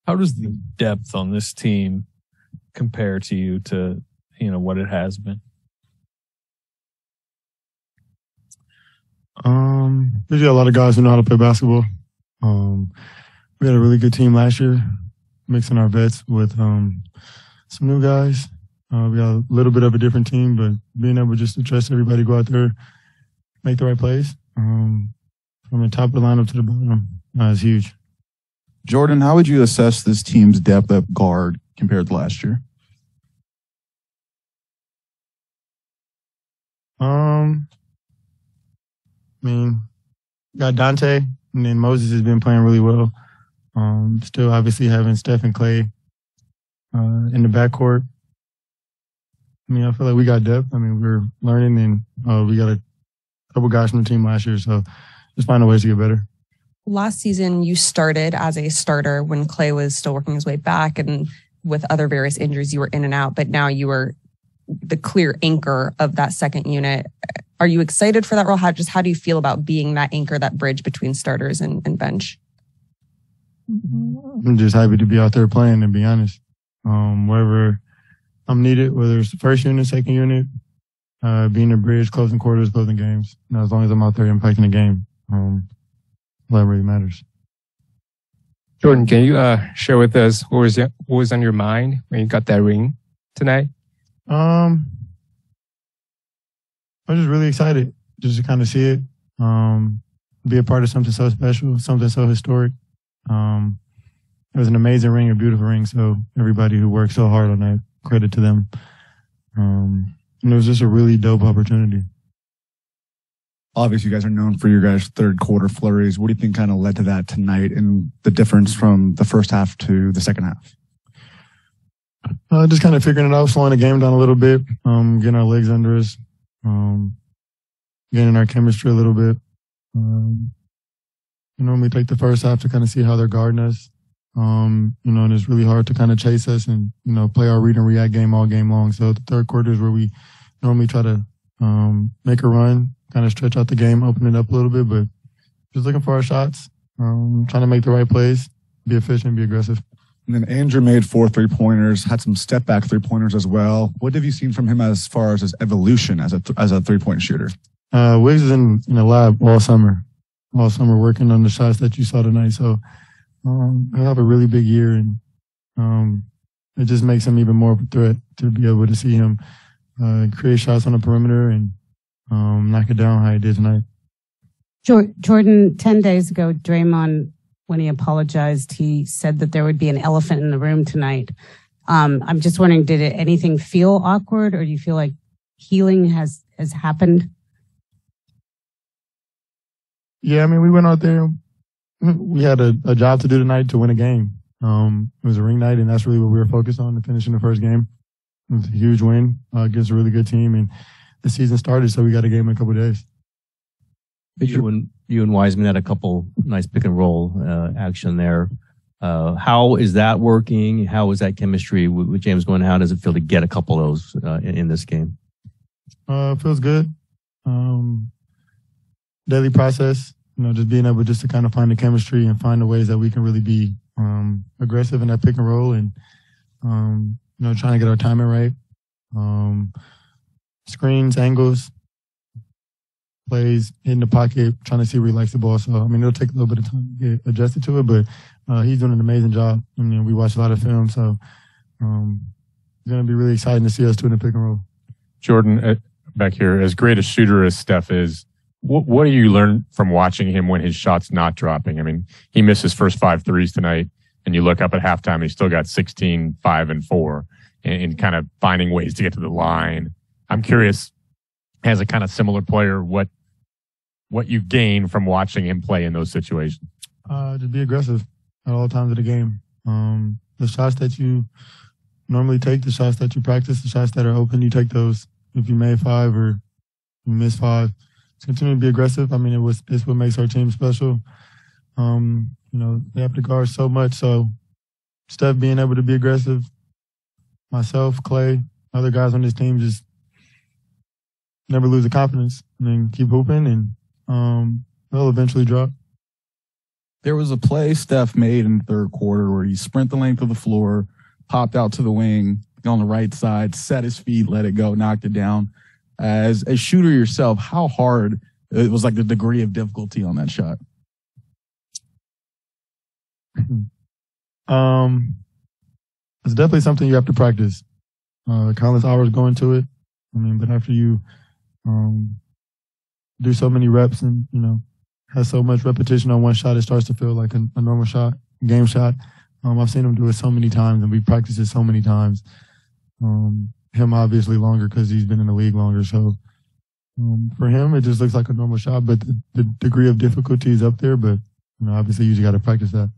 How does the depth on this team compare to you to, what it has been? There's a lot of guys who know how to play basketball. We had a really good team last year, mixing our vets with some new guys. We got a little bit of a different team, but being able just to trust everybody, go out there, make the right plays, from the top of the lineup to the bottom, is huge. Jordan, how would you assess this team's depth at guard compared to last year? Got Dante, and then Moses has been playing really well. Still obviously having Steph and Clay in the backcourt. I feel like we got depth. We're learning, and we got a couple guys from the team last year, so just finding ways to get better. Last season, you started as a starter when Clay was still working his way back, and with other various injuries, you were in and out, but now you were the clear anchor of that second unit. Are you excited for that role? How do you feel about being that anchor, that bridge between starters and bench? I'm just happy to be out there playing, to be honest. Wherever I'm needed, whether it's the first unit, second unit, being a bridge, closing quarters, closing games. As long as I'm out there impacting the game, that really matters. Jordan, can you share with us what was on your mind when you got that ring tonight? I was just really excited just to kind of see it, be a part of something so special, something so historic. It was an amazing ring, a beautiful ring. So everybody who worked so hard on that, credit to them. And it was just a really dope opportunity. Obviously, you guys are known for your guys' third quarter flurries. What do you think kind of led to that tonight and the difference from the first half to the second half? Just kind of figuring it out, slowing the game down a little bit, getting our legs under us, getting our chemistry a little bit. We take the first half to kind of see how they're guarding us, and it's really hard to kind of chase us and, play our read and react game all game long. So the third quarter is where we normally try to make a run, kind of stretch out the game, open it up a little bit, but just looking for our shots, trying to make the right plays, be efficient, be aggressive. And then Andrew made 4 3-pointers, had some step-back 3-pointers as well. What have you seen from him as far as his evolution as a 3-point shooter? Wiggs is in the lab all summer working on the shots that you saw tonight. So he'll have a really big year, and it just makes him even more of a threat to be able to see him create shots on the perimeter and knock it down how he did tonight. Jordan, 10 days ago, Draymond, when he apologized, he said that there would be an elephant in the room tonight. I'm just wondering, did anything feel awkward, or do you feel like healing has happened? Yeah, we went out there. We had a job to do tonight to win a game. It was a ring night, and that's really what we were focused on, to finishing the first game. It was a huge win against a really good team, and the season started, so we got a game in a couple of days. You and Wiseman had a couple nice pick and roll action there. How is that working? How is that chemistry with James going? How does it feel to get a couple of those in this game? Feels good. Daily process, just being able just to kind of find the chemistry and find the ways that we can really be aggressive in that pick and roll, and trying to get our timing right. Screens, angles, plays, in the pocket, trying to see where he likes the ball. So, it'll take a little bit of time to get adjusted to it, but he's doing an amazing job. We watch a lot of film, so it's going to be really exciting to see us doing the pick and roll. Jordan, back here, as great a shooter as Steph is, what do you learn from watching him when his shot's not dropping? He missed his first 5 threes tonight, and you look up at halftime, he's still got 16, 5, and 4, and kind of finding ways to get to the line. I'm curious, as a kind of similar player, what you gain from watching him play in those situations? Just be aggressive at all times of the game. The shots that you normally take, the shots that you practice, the shots that are open, you take those. If you made 5 or you missed 5, just continue to be aggressive. It's what makes our team special. They have to guard so much. So Steph being able to be aggressive, myself, Clay, other guys on this team, just never lose the confidence and then keep hooping, and they'll eventually drop. There was a play Steph made in the third quarter where he sprint the length of the floor, popped out to the wing on the right side, set his feet, let it go, knocked it down. As a shooter yourself, how hard it was, like the degree of difficulty on that shot? It's definitely something you have to practice. Countless hours go into it. I mean, but after you do so many reps and, has so much repetition on one shot, it starts to feel like a normal shot, game shot. I've seen him do it so many times, and we practiced it so many times. Him obviously longer because he's been in the league longer. So for him, it just looks like a normal shot, but the degree of difficulty is up there. But obviously, you just got to practice that.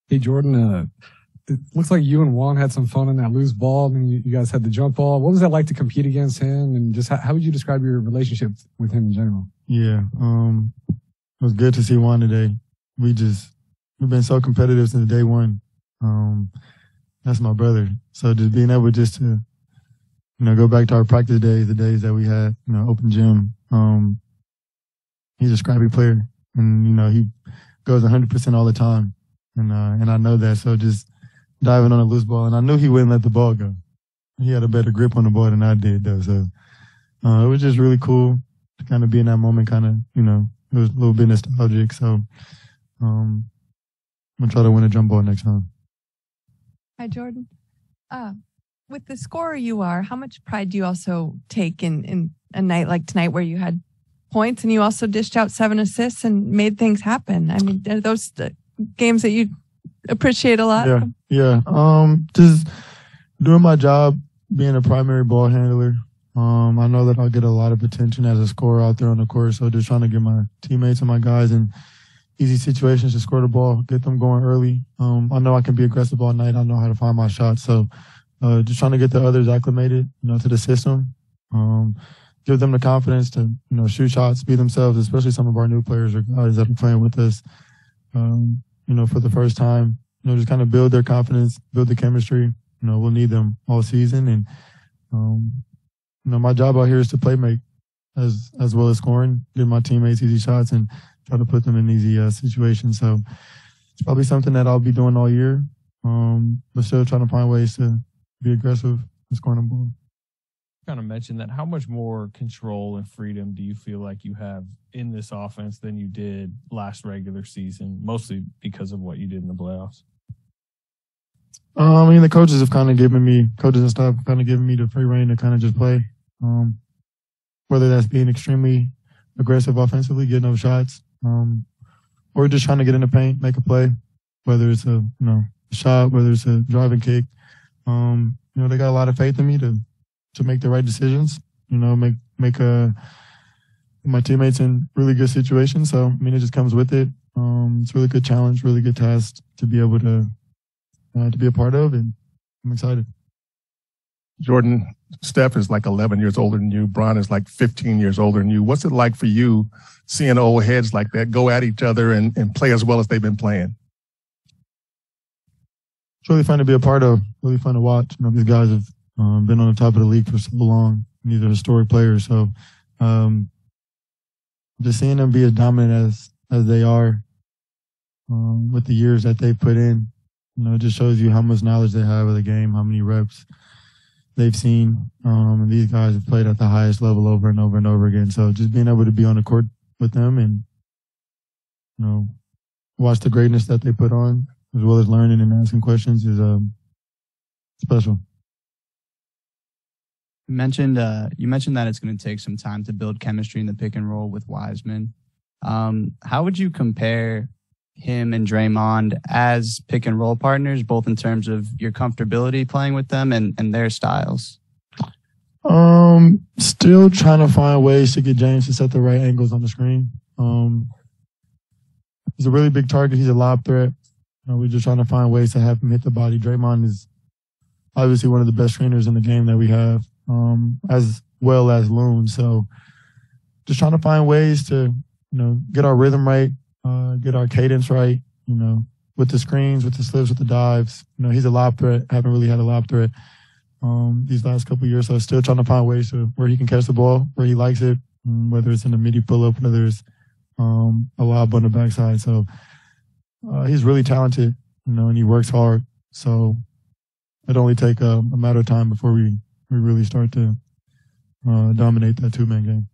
Hey, Jordan, it looks like you and Juan had some fun on that loose ball. I mean, you guys had the jump ball. What was that like to compete against him? And just how would you describe your relationship with him in general? Yeah, it was good to see Juan today. We've been so competitive since day one. That's my brother. So just being able just to, go back to our practice days, the days that we had, open gym. He's a scrappy player, and he goes 100% all the time. And I know that, so just diving on a loose ball. And I knew he wouldn't let the ball go. He had a better grip on the ball than I did, though. So it was just really cool to kind of be in that moment, kind of, it was a little bit nostalgic. So I'm going to try to win a jump ball next time. Hi, Jordan. With the scorer you are, how much pride do you also take in a night like tonight where you had points and you also dished out 7 assists and made things happen? I mean, are those the games that you appreciate a lot? Yeah. Just doing my job, being a primary ball handler. I know that I'll get a lot of attention as a scorer out there on the court, so just trying to get my teammates and my guys in easy situations to score the ball, get them going early. I know I can be aggressive all night. I know how to find my shots, so just trying to get the others acclimated, to the system. Give them the confidence to, shoot shots, be themselves, especially some of our new players or guys that are playing with us. For the first time, just kind of build their confidence, build the chemistry. We'll need them all season. And, my job out here is to play make as well as scoring, give my teammates easy shots and try to put them in easy situations. So it's probably something that I'll be doing all year, but still trying to find ways to be aggressive and scoring the ball. Kind of mentioned that. How much more control and freedom do you feel like you have in this offense than you did last regular season, mostly because of what you did in the playoffs? The coaches and staff have kind of given me the free reign to kind of just play. Whether that's being extremely aggressive offensively, getting those shots, or just trying to get in the paint, make a play, whether it's a shot, whether it's a driving kick. They got a lot of faith in me to make the right decisions, make my teammates in really good situations. So, it just comes with it. It's a really good challenge, really good task to be able to be a part of, and I'm excited. Jordan, Steph is like 11 years older than you. Bron is like 15 years older than you. What's it like for you seeing old heads like that go at each other and play as well as they've been playing? It's really fun to be a part of, really fun to watch. These guys have been on the top of the league for so long. These are historic players. So just seeing them be as dominant as they are with the years that they've put in, it just shows you how much knowledge they have of the game, how many reps they've seen. And these guys have played at the highest level over and over and over again. So just being able to be on the court with them and, watch the greatness that they put on, as well as learning and asking questions, is special. You mentioned that it's going to take some time to build chemistry in the pick and roll with Wiseman. How would you compare him and Draymond as pick and roll partners, both in terms of your comfortability playing with them and their styles? Still trying to find ways to get James to set the right angles on the screen. He's a really big target. He's a lob threat. We're just trying to find ways to have him hit the body. Draymond is obviously one of the best trainers in the game that we have, as well as Loon. So just trying to find ways to, get our rhythm right, get our cadence right, with the screens, with the slips, with the dives. He's a lob threat. Haven't really had a lob threat these last couple of years. So still trying to find ways to where he can catch the ball, where he likes it, whether it's in a midi pull-up, whether it's a lob on the backside. So he's really talented, and he works hard. So it'll only take a matter of time before we really start to dominate that two-man game.